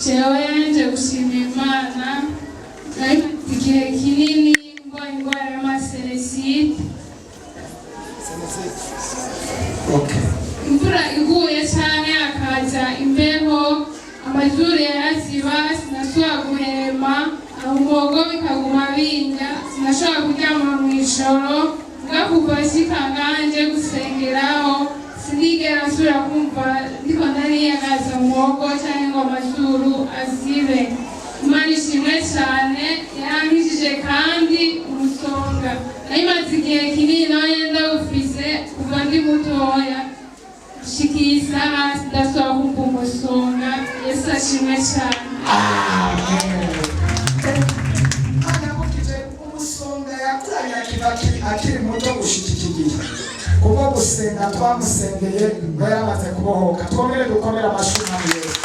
Jewe nje gushima Imana igihe kinini ingwara y'amaseresite. Imvura iguye cyane akaza imbeho, amajuri yaraziba, sinashobora guhema, umuhogo bikaguma binda, sinashobora kuryama mu ijoro, kuva kikanganje gusengeraho, sinigera nsubira kumva ndiko ndariyagaza umuhogo cyangwa ngo amazuru azibe. Imana ishimwe cyane, yarankijije kandi umusonga. Nayimaze igihe kinini nawe ndawufise kuva ndi mutoya, shikiye isaha sidashobora kumva umusonga. Yesu ashimwe cyane. Umusonga yakuranye akiri muto gushika iki gihe. Kuko gusenga twamusengeye ngo yamaze kubohoka. Twongere dukomere amashyi na Yesu.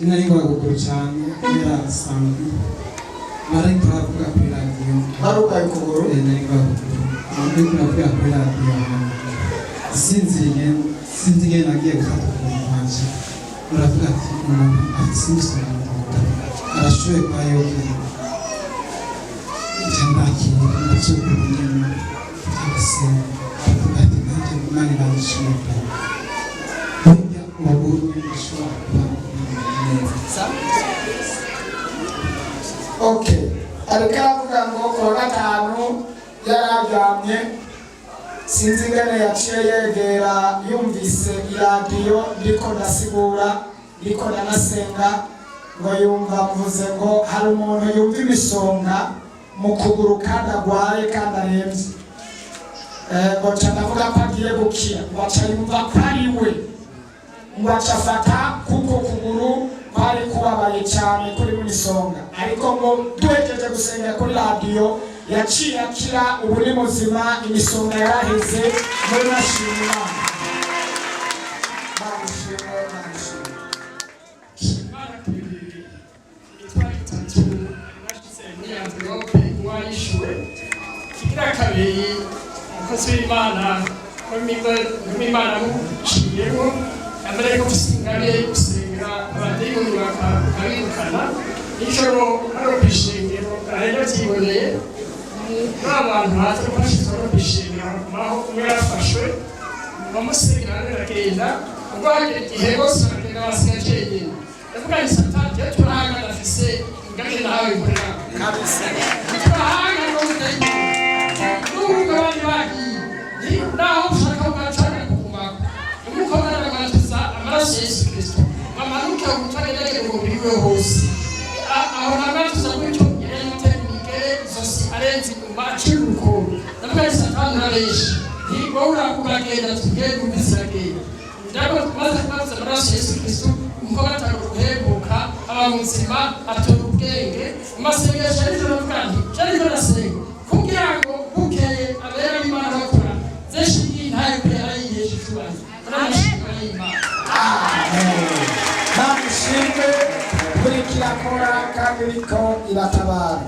Nari ngwagukuru cyane yarasanzwe bari turavuga kuri radio baruka ikuguru nari ngwagukuru nari turavuga kuri radio sinziye nagiye gufata kumwanje uravuga ati umuntu asinzwe arashoye kwa yoga cyandaki ndacyo kunyema cyase ati nanjye mani bashimira Okay, arikavuga ngo kuwa gatanu yararyamye, sinzi ingene yaciye yegera yumvise iradiyo ndiko ndasigura ndiko ndanasenga ngo yumva mvuze ngo hari umuntu yumva imisonga mu kuguru kandi agwaye kandi arembye. Ngo ndavuga ko agiye gukira, waca yumva ko ari we, waca afata kuko kuguru kwari kubabaye cyane kuri munisonga, ariko ngo duhejeje gusengera kuri radio yaciye akira, ubu ni muzima, imisonga yaraheze. Muri mashimira Imana muciyeho amare ko singare gusenga abadayimoni bakabirukana ijoro hano kwishengero ariko byiboneye n'abantu baza kwashizwa no kwishengera maho umwe yarafashwe bamusengera n'agenda ubwo hageze igihe bose bagenda basigaye ndavuga ni satani cyo turanga ndafise ingane nawe ikorera kabisa turanga no kudayimoni n'ubwo bandi bagiye naho ushaka ugacana kukumaka nuko barabagaza amaraso Yesu Kristo amanuka gutagerageje ngo biwe hose aho nabatuza gutyo irente mikere zosi arenzi kumachuko ndavuga satani nareshi niko urakugenda tugende umisage ndabo tumaze kubaza amaraso Yesu Kristo nuko bataruhebuka abamuzima atorubwenge amasengesho y'ijoro kandi cyari barasenga kugira ngo bukeye abera Imana bakora zeshi ntayo kwera yiyeje kubana Nashimwe kuri kirakora kandi riko iratabara.